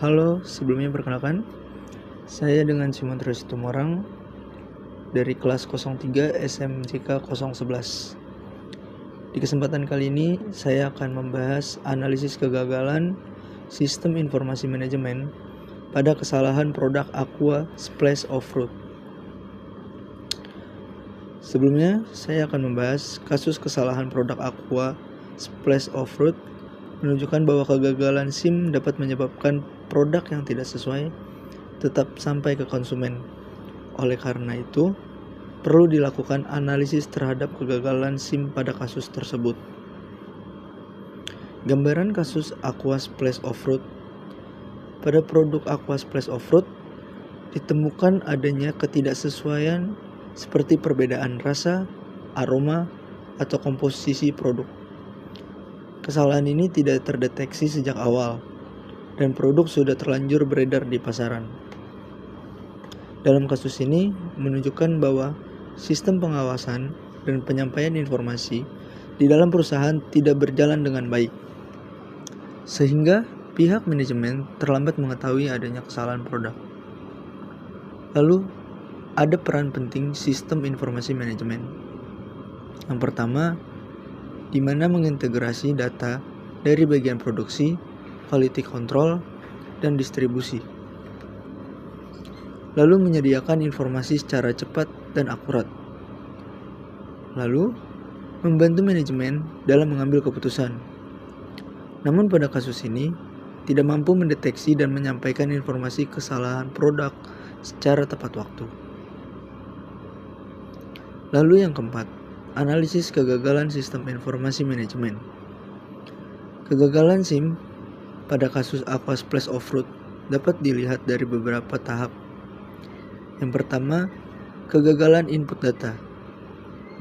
Halo, sebelumnya perkenalkan, saya dengan Simon Terus Tumorang dari kelas 03 SMJK 011. Di kesempatan kali ini, saya akan membahas analisis kegagalan sistem informasi manajemen pada kesalahan produk Aqua Splash of Fruit. Sebelumnya, saya akan membahas kasus kesalahan produk Aqua Splash of Fruit menunjukkan bahwa kegagalan SIM dapat menyebabkan produk yang tidak sesuai tetap sampai ke konsumen. Oleh karena itu, perlu dilakukan analisis terhadap kegagalan SIM pada kasus tersebut. Gambaran kasus Aqua Splash of Fruit. Pada produk Aqua Splash of Fruit, ditemukan adanya ketidaksesuaian seperti perbedaan rasa, aroma, atau komposisi produk. Kesalahan ini tidak terdeteksi sejak awal, dan produk sudah terlanjur beredar di pasaran. Dalam kasus ini menunjukkan bahwa sistem pengawasan dan penyampaian informasi di dalam perusahaan tidak berjalan dengan baik, sehingga pihak manajemen terlambat mengetahui adanya kesalahan produk. Lalu, ada peran penting sistem informasi manajemen. Yang pertama, di mana mengintegrasi data dari bagian produksi, quality control, dan distribusi. Lalu menyediakan informasi secara cepat dan akurat. Lalu, membantu manajemen dalam mengambil keputusan. Namun pada kasus ini, tidak mampu mendeteksi dan menyampaikan informasi kesalahan produk secara tepat waktu. Lalu yang keempat, analisis kegagalan sistem informasi manajemen. Kegagalan SIM pada kasus Aqua Splash of Fruit dapat dilihat dari beberapa tahap. Yang pertama, kegagalan input data.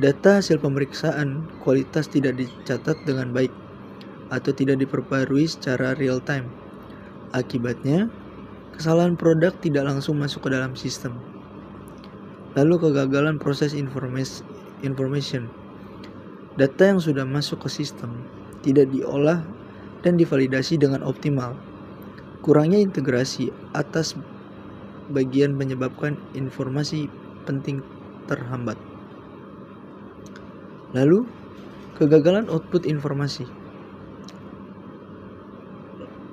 Data hasil pemeriksaan kualitas tidak dicatat dengan baik atau tidak diperbarui secara real time. Akibatnya, kesalahan produk tidak langsung masuk ke dalam sistem. Lalu kegagalan proses information. Data yang sudah masuk ke sistem tidak diolah dan divalidasi dengan optimal. Kurangnya integrasi atas bagian menyebabkan informasi penting terhambat. Lalu, kegagalan output informasi.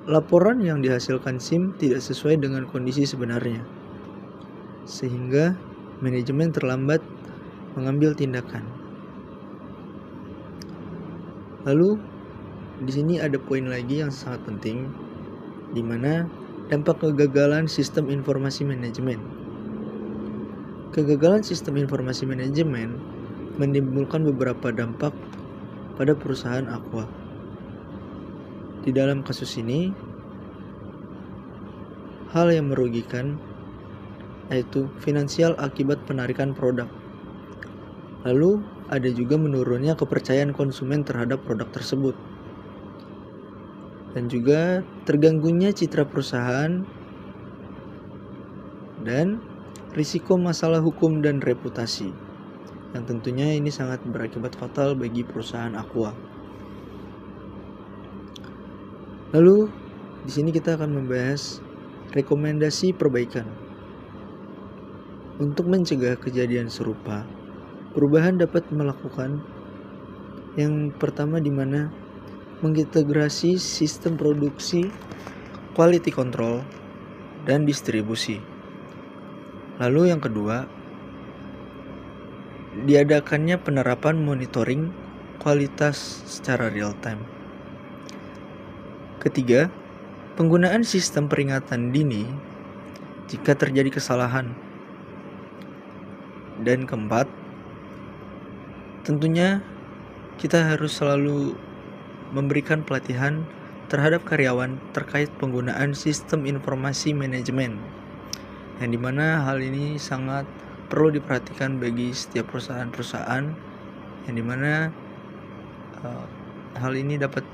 Laporan yang dihasilkan SIM tidak sesuai dengan kondisi sebenarnya, sehingga manajemen terlambat mengambil tindakan. Lalu, di sini ada poin lagi yang sangat penting, di mana dampak kegagalan sistem informasi manajemen. Kegagalan sistem informasi manajemen menimbulkan beberapa dampak pada perusahaan Aqua. Di dalam kasus ini, hal yang merugikan yaitu finansial akibat penarikan produk. Lalu, ada juga menurunnya kepercayaan konsumen terhadap produk tersebut. Dan juga terganggunya citra perusahaan dan risiko masalah hukum dan reputasi, yang tentunya ini sangat berakibat fatal bagi perusahaan Aqua. Lalu di sini kita akan membahas rekomendasi perbaikan. Untuk mencegah kejadian serupa, perubahan dapat melakukan yang pertama di mana mengintegrasi sistem produksi, quality control, dan distribusi. Lalu yang kedua, diadakannya penerapan monitoring kualitas secara real time. Ketiga, penggunaan sistem peringatan dini jika terjadi kesalahan. Dan keempat, tentunya kita harus selalu memberikan pelatihan terhadap karyawan terkait penggunaan sistem informasi manajemen, yang dimana hal ini sangat perlu diperhatikan bagi setiap perusahaan-perusahaan, yang dimana hal ini dapat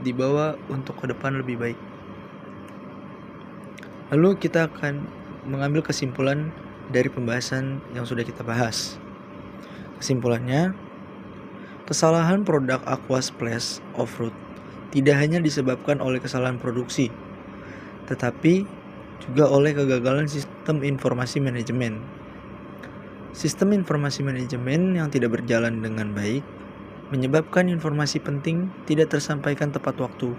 dibawa untuk ke depan lebih baik. Lalu kita akan mengambil kesimpulan dari pembahasan yang sudah kita bahas. Kesimpulannya, kesalahan produk Aqua Splash of Fruit tidak hanya disebabkan oleh kesalahan produksi, tetapi juga oleh kegagalan sistem informasi manajemen. Sistem informasi manajemen yang tidak berjalan dengan baik menyebabkan informasi penting tidak tersampaikan tepat waktu.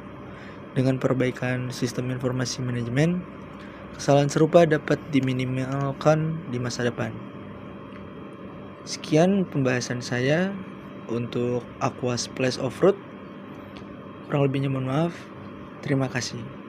Dengan perbaikan sistem informasi manajemen, kesalahan serupa dapat diminimalkan di masa depan. Sekian pembahasan saya untuk Aqua Splash of Fruit. Kurang lebihnya mohon maaf. Terima kasih.